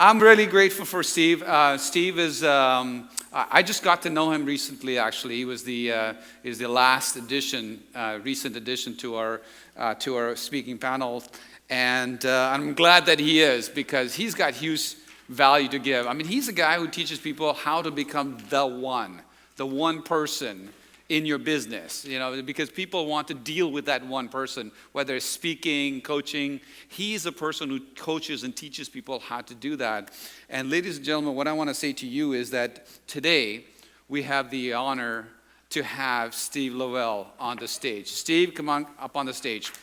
I'm really grateful for Steve. Steve is, I just got to know him recently, actually. He was the last addition, recent addition to our speaking panel. And I'm glad that he is, because he's got huge value to give. I mean, he's a guy who teaches people how to become the one person in your business, because people want to deal with that one person, whether it's speaking, coaching. He's a person who coaches and teaches people how to do that. And ladies and gentlemen, what I want to say to you is that today we have the honor to have Steve Lowell on the stage. Steve, come on up on the stage. Thank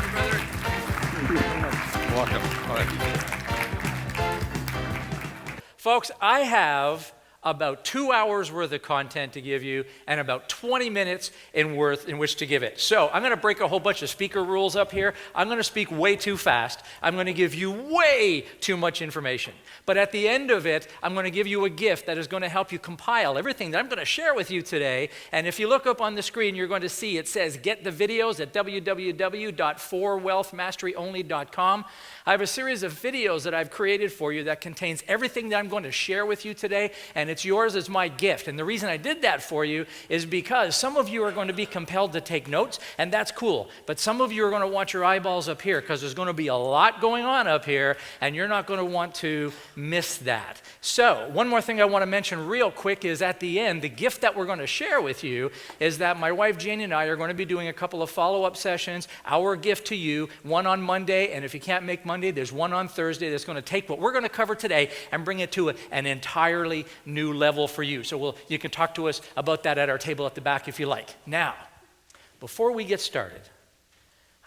you, brother. Welcome. All right. Folks, I have about 2 hours worth of content to give you and about 20 minutes in which to give it. So I'm going to break a whole bunch of speaker rules up here. I'm going to speak way too fast. I'm going to give you way too much information. But at the end of it, I'm going to give you a gift that is going to help you compile everything that I'm going to share with you today. And if you look up on the screen, you're going to see it says get the videos at www.forwealthmasteryonly.com. I have a series of videos that I've created for you that contains everything that I'm going to share with you today, and it's yours as my gift. And the reason I did that for you is because some of you are going to be compelled to take notes, and that's cool. But some of you are going to want your eyeballs up here because there's going to be a lot going on up here, and you're not going to want to miss that. So one more thing I want to mention real quick is at the end, the gift that we're going to share with you is that my wife Jane and I are going to be doing a couple of follow-up sessions. Our gift to you, one on Monday, and if you can't make Monday, there's one on Thursday that's going to take what we're going to cover today and bring it to an entirely new level for you. So you can talk to us about that at our table at the back if you like. Now, before we get started,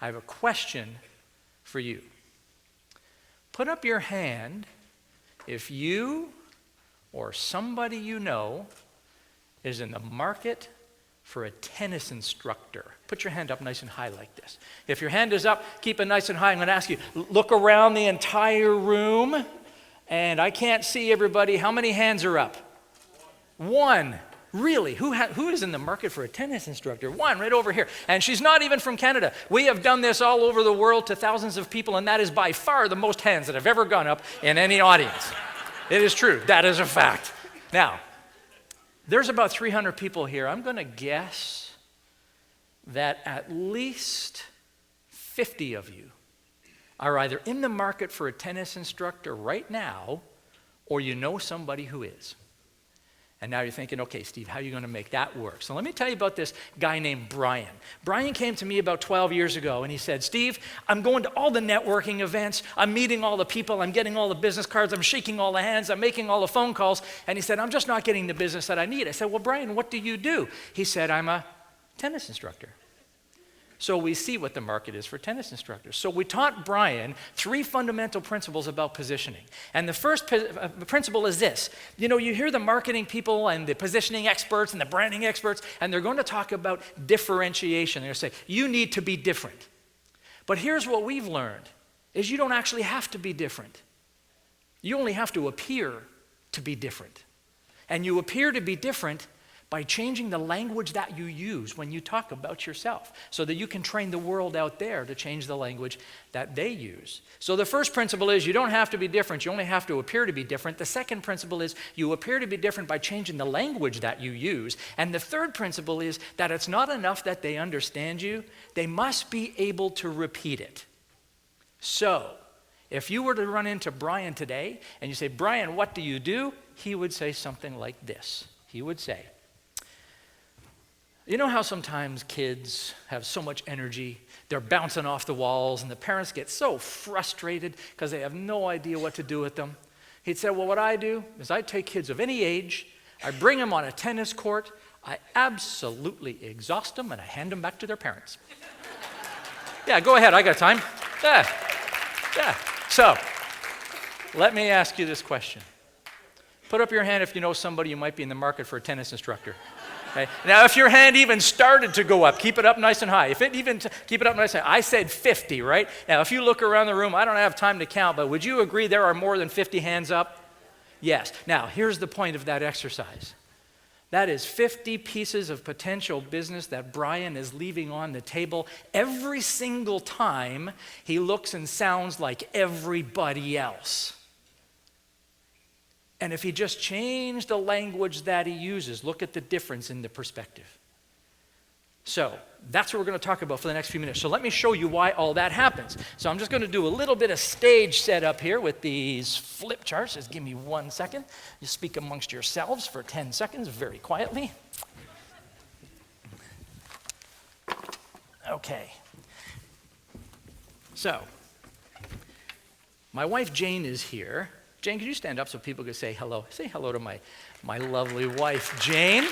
I have a question for you. Put up your hand if you or somebody you know is in the market for a tennis instructor. Put your hand up nice and high like this. If your hand is up, keep it nice and high. I'm going to ask you, look around the entire room, and I can't see everybody. How many hands are up? One. Really? Who is in the market for a tennis instructor? One, right over here. And she's not even from Canada. We have done this all over the world to thousands of people, and that is by far the most hands that have ever gone up in any audience. It is true. That is a fact. Now, there's about 300 people here. I'm going to guess that at least 50 of you are either in the market for a tennis instructor right now, or you know somebody who is. And now you're thinking, okay, Steve, how are you going to make that work? So let me tell you about this guy named Brian. Brian came to me about 12 years ago, and he said, Steve, I'm going to all the networking events. I'm meeting all the people. I'm getting all the business cards. I'm shaking all the hands. I'm making all the phone calls. And he said, I'm just not getting the business that I need. I said, well, Brian, what do you do? He said, I'm a tennis instructor. So we see what the market is for tennis instructors. So we taught Brian 3 fundamental principles about positioning. And the first principle is this. You hear the marketing people and the positioning experts and the branding experts, and they're going to talk about differentiation. They're going to say, you need to be different. But here's what we've learned, is you don't actually have to be different. You only have to appear to be different. And you appear to be different by changing the language that you use when you talk about yourself, so that you can train the world out there to change the language that they use. So the first principle is you don't have to be different, you only have to appear to be different. The second principle is you appear to be different by changing the language that you use. And the third principle is that it's not enough that they understand you, they must be able to repeat it. So, if you were to run into Brian today and you say, Brian, what do you do? He would say something like this. He would say, you know how sometimes kids have so much energy, they're bouncing off the walls, and the parents get so frustrated because they have no idea what to do with them? He'd say, well, what I do is I take kids of any age, I bring them on a tennis court, I absolutely exhaust them, and I hand them back to their parents. Yeah, go ahead, I got time. Yeah. So, let me ask you this question. Put up your hand if you know somebody who might be in the market for a tennis instructor. Okay. Now, if your hand even started to go up, keep it up nice and high. Keep it up nice and high. I said 50, right? Now, if you look around the room, I don't have time to count, but would you agree there are more than 50 hands up? Yes. Now, here's the point of that exercise. That is 50 pieces of potential business that Brian is leaving on the table every single time he looks and sounds like everybody else. And if he just changed the language that he uses, look at the difference in the perspective. So that's what we're going to talk about for the next few minutes. So let me show you why all that happens. So I'm just going to do a little bit of stage setup here with these flip charts. Just give me 1 second. You speak amongst yourselves for 10 seconds very quietly. Okay. So my wife Jane is here. Jane, could you stand up so people could say hello? Say hello to my lovely wife Jane.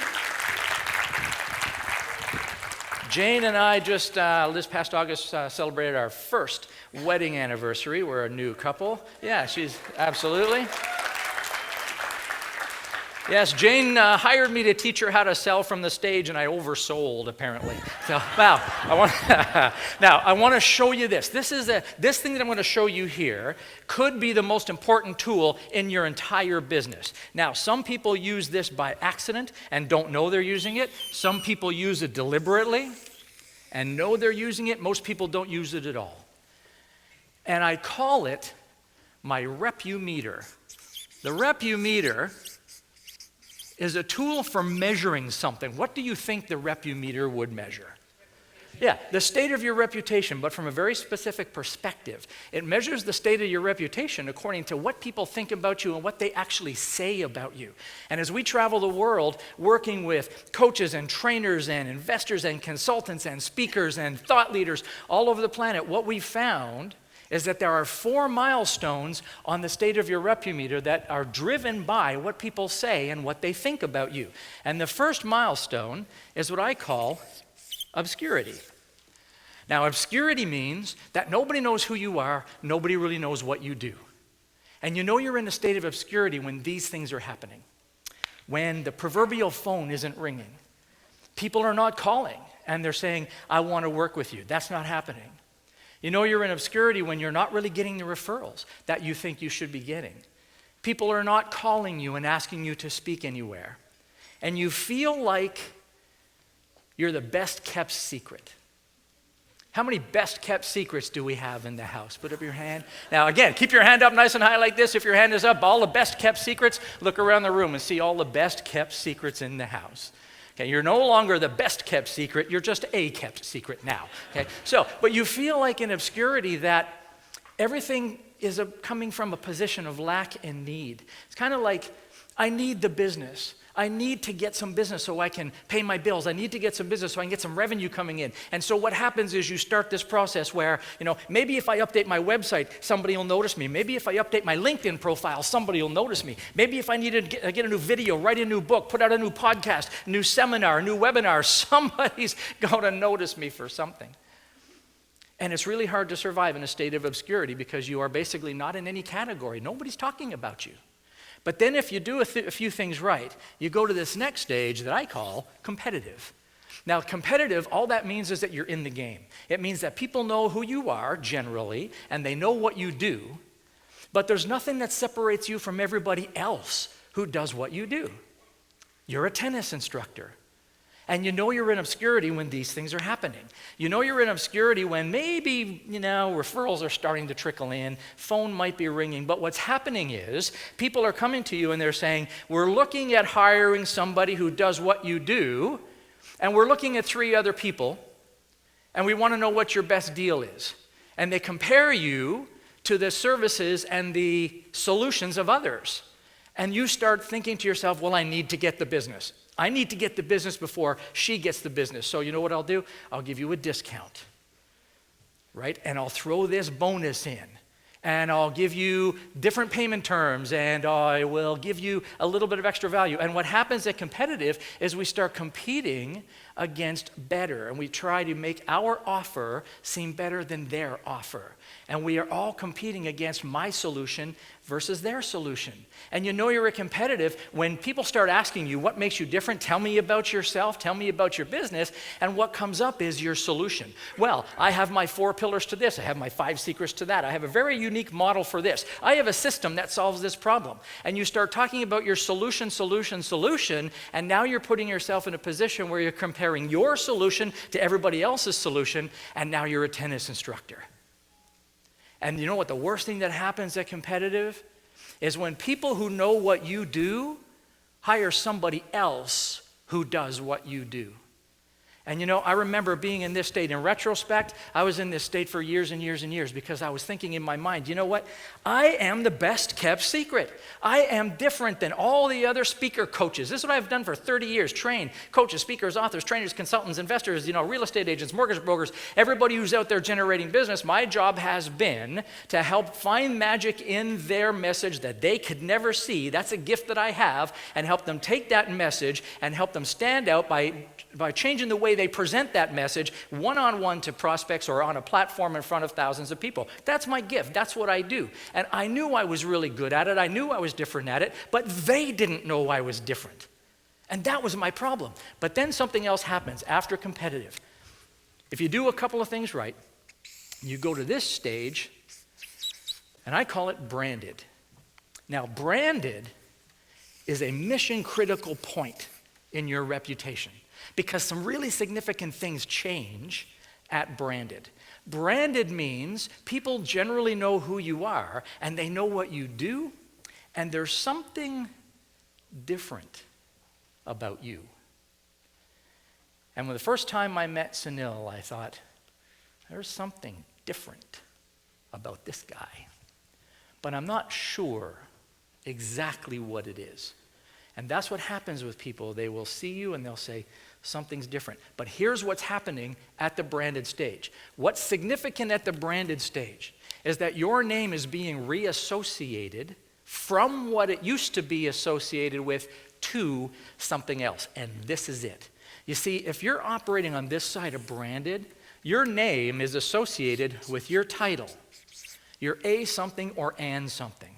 Jane and I just, this past August, celebrated our first wedding anniversary. We're a new couple. Yeah, she's absolutely. Yes, Jane hired me to teach her how to sell from the stage, and I oversold, apparently. So, wow. I want to show you this. This thing that I'm going to show you here could be the most important tool in your entire business. Now, some people use this by accident and don't know they're using it. Some people use it deliberately and know they're using it. Most people don't use it at all. And I call it my Repumeter. The Repumeter is a tool for measuring something. What do you think the Repumeter would measure? Yeah, the state of your reputation, but from a very specific perspective. It measures the state of your reputation according to what people think about you and what they actually say about you. And as we travel the world working with coaches and trainers and investors and consultants and speakers and thought leaders all over the planet, what we found is that there are 4 milestones on the state of your Repumeter that are driven by what people say and what they think about you. And the first milestone is what I call obscurity. Now, obscurity means that nobody knows who you are, nobody really knows what you do. And you know you're in a state of obscurity when these things are happening. When the proverbial phone isn't ringing. People are not calling and they're saying, I want to work with you. That's not happening. You know you're in obscurity when you're not really getting the referrals that you think you should be getting. People are not calling you and asking you to speak anywhere. And you feel like you're the best kept secret. How many best kept secrets do we have in the house? Put up your hand. Now again, keep your hand up nice and high like this. If your hand is up, all the best kept secrets, look around the room and see all the best kept secrets in the house. Okay, you're no longer the best kept secret, you're just a kept secret now. Okay, so, but you feel like in obscurity that everything is coming from a position of lack and need. It's kind of like, I need the business. I need to get some business so I can pay my bills. I need to get some business so I can get some revenue coming in. And so what happens is you start this process where, maybe if I update my website, somebody will notice me. Maybe if I update my LinkedIn profile, somebody will notice me. Maybe if I need to get a new video, write a new book, put out a new podcast, a new seminar, a new webinar, somebody's going to notice me for something. And it's really hard to survive in a state of obscurity because you are basically not in any category. Nobody's talking about you. But then if you do a few things right, you go to this next stage that I call competitive. Now, competitive, all that means is that you're in the game. It means that people know who you are generally, and they know what you do, but there's nothing that separates you from everybody else who does what you do. You're a tennis instructor. And you know you're in obscurity when these things are happening. You know you're in obscurity when maybe, referrals are starting to trickle in, phone might be ringing, but what's happening is people are coming to you and they're saying, we're looking at hiring somebody who does what you do, and we're looking at 3 other people, and we want to know what your best deal is. And they compare you to the services and the solutions of others. And you start thinking to yourself, well, I need to get the business. I need to get the business before she gets the business. So you know what I'll do? I'll give you a discount, right? And I'll throw this bonus in. And I'll give you different payment terms. And I will give you a little bit of extra value. And what happens at competitive is we start competing against better. And we try to make our offer seem better than their offer. And we are all competing against my solution versus their solution. And you know you're competitive when people start asking you, what makes you different? Tell me about yourself. Tell me about your business. And what comes up is your solution. Well, I have my 4 pillars to this. I have my 5 secrets to that. I have a very unique model for this. I have a system that solves this problem. And you start talking about your solution, and now you're putting yourself in a position where you're comparing your solution to everybody else's solution, and now you're a tennis instructor. And you know what the worst thing that happens at competitive is when people who know what you do hire somebody else who does what you do. And you know, I remember being in this state. In retrospect, I was in this state for years and years and years because I was thinking in my mind, you know what? I am the best kept secret. I am different than all the other speaker coaches. This is what I've done for 30 years. Train coaches, speakers, authors, trainers, consultants, investors, real estate agents, mortgage brokers, everybody who's out there generating business. My job has been to help find magic in their message that they could never see. That's a gift that I have, and help them take that message and help them stand out by changing the way they present that message one-on-one to prospects or on a platform in front of thousands of people. That's my gift. That's what I do. And I knew I was really good at it. I knew I was different at it, but they didn't know I was different. And that was my problem. But then something else happens after competitive. If you do a couple of things right, you go to this stage, and I call it branded. Now, branded is a mission-critical point in your reputation, because some really significant things change at branded. Branded means people generally know who you are, and they know what you do, and there's something different about you. And when the first time I met Sunil, I thought, there's something different about this guy. But I'm not sure exactly what it is. And that's what happens with people. They will see you and they'll say, something's different. But here's what's happening at the branded stage. What's significant at the branded stage is that your name is being reassociated from what it used to be associated with to something else. And this is it. You see, if you're operating on this side of branded, your name is associated with your title. You're a something or an something.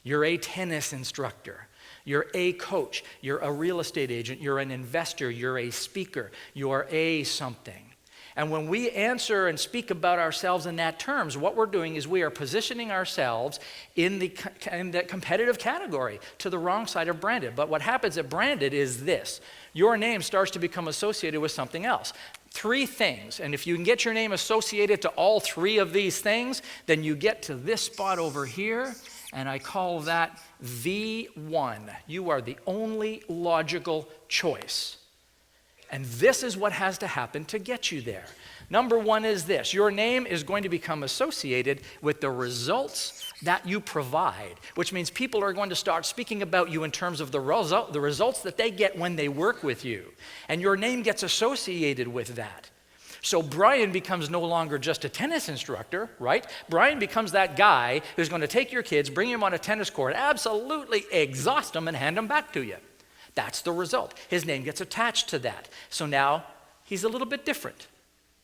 You're a tennis instructor. You're a coach, you're a real estate agent, you're an investor, you're a speaker, you're a something. And when we answer and speak about ourselves in that terms, what we're doing is we are positioning ourselves in the competitive category to the wrong side of branded. But what happens at branded is this. Your name starts to become associated with something else. 3 things, and if you can get your name associated to all 3 of these things, then you get to this spot over here, and I call that V1. You are the only logical choice. And this is what has to happen to get you there. Number 1 is this. Your name is going to become associated with the results that you provide, which means people are going to start speaking about you in terms of the results that they get when they work with you. And your name gets associated with that. So Brian becomes no longer just a tennis instructor, right? Brian becomes that guy who's going to take your kids, bring them on a tennis court, absolutely exhaust them, and hand them back to you. That's the result. His name gets attached to that. So now he's a little bit different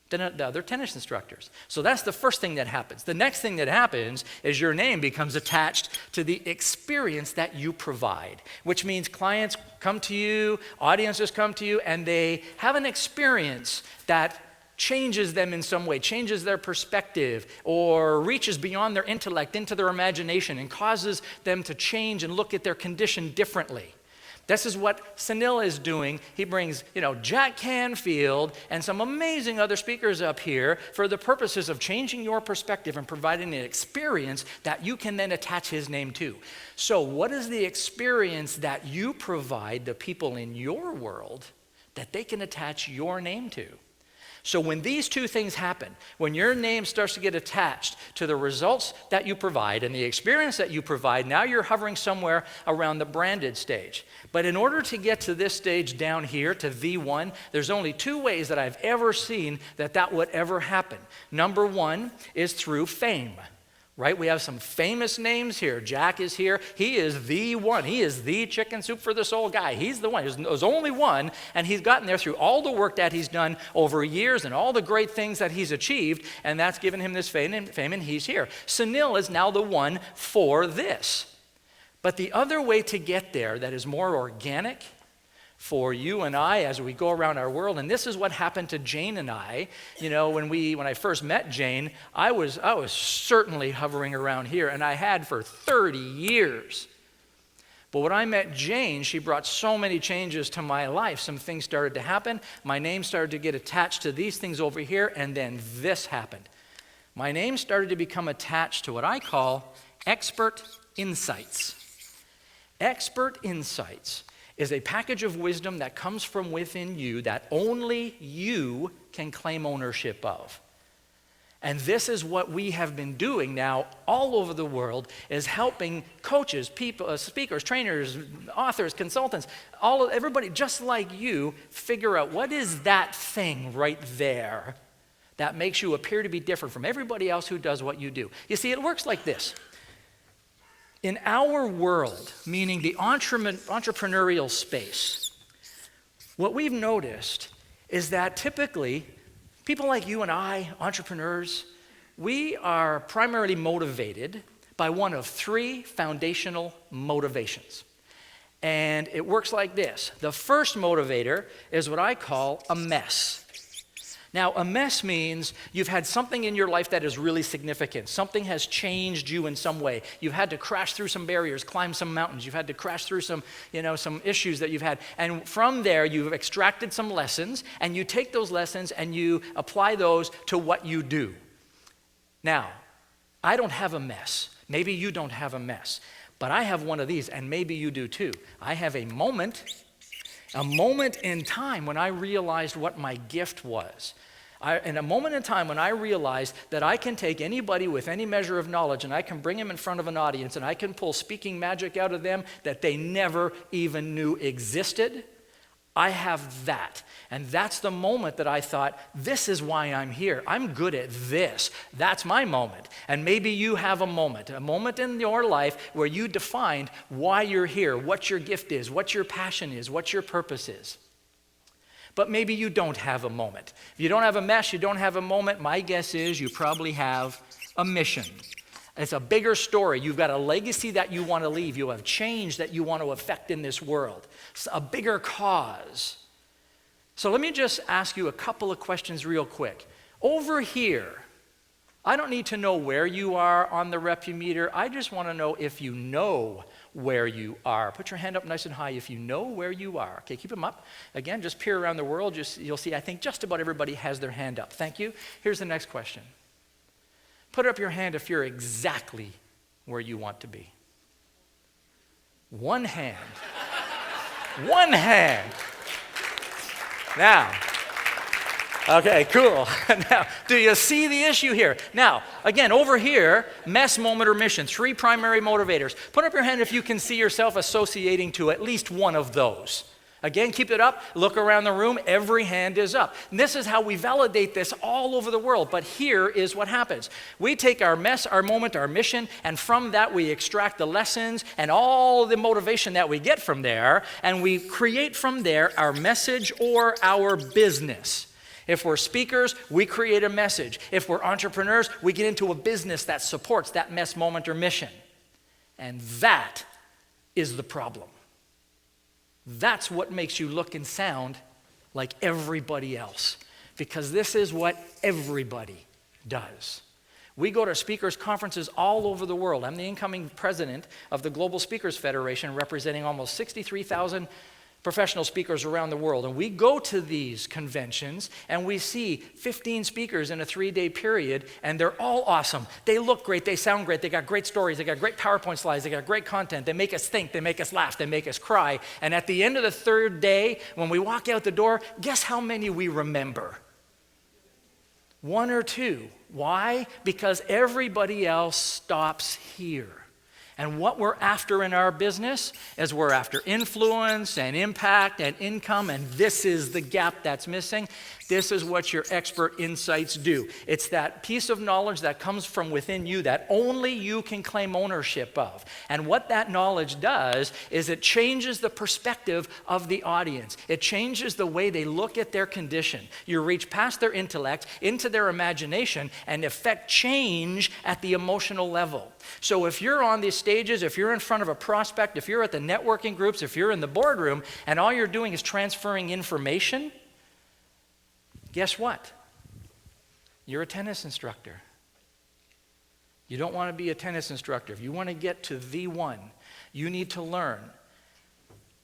than the other tennis instructors. So that's the first thing that happens. The next thing that happens is your name becomes attached to the experience that you provide, which means clients come to you, audiences come to you, and they have an experience that changes them in some way, changes their perspective, or reaches beyond their intellect into their imagination and causes them to change and look at their condition differently. This is what Sunil is doing. He brings, Jack Canfield and some amazing other speakers up here for the purposes of changing your perspective and providing an experience that you can then attach his name to. So what is the experience that you provide the people in your world that they can attach your name to? So when these 2 things happen, when your name starts to get attached to the results that you provide and the experience that you provide, now you're hovering somewhere around the branded stage. But in order to get to this stage down here, to V1, there's only 2 ways that I've ever seen that would ever happen. Number 1 is through fame. right? We have some famous names here. Jack is here. He is the one. He is the chicken soup for the soul guy. He's the one. There's only one, and he's gotten there through all the work that he's done over years and all the great things that he's achieved, and that's given him this fame, and he's here. Sunil is now the one for this. But the other way to get there that is more organic for you and I as we go around our world, and this is what happened to Jane and I. You know, when I first met Jane, I was certainly hovering around here, and I had for 30 years. But when I met Jane, she brought so many changes to my life. Some things started to happen. My name started to get attached to these things over here, and then this happened. My name started to become attached to what I call expert insights. Expert insights is a package of wisdom that comes from within you that only you can claim ownership of. And this is what we have been doing now all over the world, is helping coaches, people, speakers, trainers, authors, consultants, everybody just like you figure out what is that thing right there that makes you appear to be different from everybody else who does what you do. You see, it works like this. In our world, meaning the entrepreneurial space, what we've noticed is that typically people like you and I, entrepreneurs, we are primarily motivated by one of three foundational motivations. And it works like this. The first motivator is what I call a mess. Now, a mess means you've had something in your life that is really significant. Something has changed you in some way. You've had to crash through some barriers, climb some mountains. You've had to crash through some issues that you've had. And from there, you've extracted some lessons, and you take those lessons and you apply those to what you do. Now, I don't have a mess. Maybe you don't have a mess. But I have one of these, and maybe you do too. I have a moment in time when I realized what my gift was. In a moment in time when I realized that I can take anybody with any measure of knowledge and I can bring them in front of an audience and I can pull speaking magic out of them that they never even knew existed. I have that. And that's the moment that I thought, this is why I'm here. I'm good at this. That's my moment. And maybe you have a moment in your life where you defined why you're here, what your gift is, what your passion is, what your purpose is. But maybe you don't have a moment. If you don't have a mess, you don't have a moment, my guess is you probably have a mission. It's a bigger story. You've got a legacy that you want to leave. You have change that you want to affect in this world. It's a bigger cause. So let me just ask you a couple of questions real quick. Over here, I don't need to know where you are on the Repumeter. I just want to know if you know where you are. Put your hand up nice and high if you know where you are. Okay, keep them up. Again, just peer around the world. You'll see, I think just about everybody has their hand up. Thank you. Here's the next question. Put up your hand if you're exactly where you want to be. One hand. One hand. Now, okay, cool. Now, do you see the issue here? Now, again, over here, mess, moment, or mission, three primary motivators. Put up your hand if you can see yourself associating to at least one of those. Again, keep it up. Look around the room. Every hand is up. And this is how we validate this all over the world. But here is what happens. We take our mess, our moment, our mission, and from that we extract the lessons and all the motivation that we get from there, and we create from there our message or our business. If we're speakers, we create a message. If we're entrepreneurs, we get into a business that supports that mess, moment, or mission. And that is the problem. That's what makes you look and sound like everybody else, because this is what everybody does. We go to speakers' conferences all over the world. I'm the incoming president of the Global Speakers Federation, representing almost 63,000 professional speakers around the world. And we go to these conventions and we see 15 speakers in a 3-day period, and they're all awesome. They look great, they sound great, they got great stories, they got great PowerPoint slides, they got great content, they make us think, they make us laugh, they make us cry. And at the end of the 3rd day, when we walk out the door, guess how many we remember? 1 or 2. Why? Because everybody else stops here. And what we're after in our business is we're after influence and impact and income, and this is the gap that's missing. This is what your expert insights do. It's that piece of knowledge that comes from within you that only you can claim ownership of. And what that knowledge does is it changes the perspective of the audience. It changes the way they look at their condition. You reach past their intellect into their imagination and effect change at the emotional level. So if you're on these stages, if you're in front of a prospect, if you're at the networking groups, if you're in the boardroom, and all you're doing is transferring information, guess what? You're a tennis instructor. You don't want to be a tennis instructor. If you want to get to the one, you need to learn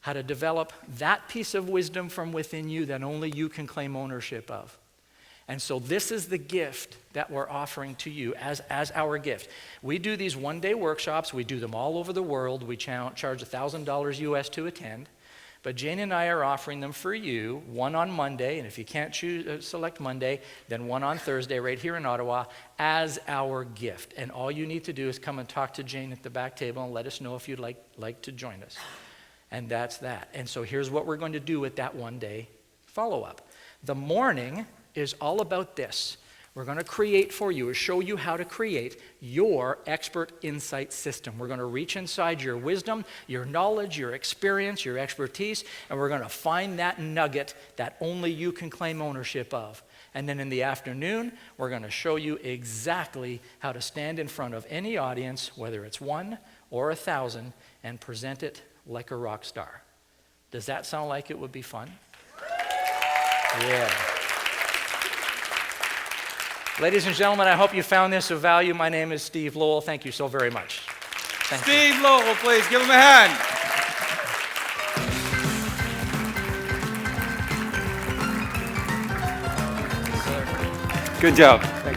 how to develop that piece of wisdom from within you that only you can claim ownership of. And so this is the gift that we're offering to you as our gift. We do these one-day workshops. We do them all over the world. We charge $1,000 US to attend. But Jane and I are offering them for you, one on Monday, and if you can't select Monday, then one on Thursday right here in Ottawa as our gift. And all you need to do is come and talk to Jane at the back table and let us know if you'd like to join us. And that's that. And so here's what we're going to do with that one-day follow-up. The morning is all about this. We're going to create for you, or show you how to create your expert insight system. We're going to reach inside your wisdom, your knowledge, your experience, your expertise, and we're going to find that nugget that only you can claim ownership of. And then in the afternoon, we're going to show you exactly how to stand in front of any audience, whether it's 1 or 1,000, and present it like a rock star. Does that sound like it would be fun? Yeah. Ladies and gentlemen, I hope you found this of value. My name is Steve Lowell. Thank you so very much. Thank you. Steve Lowell, please give him a hand. Good job. Thank you.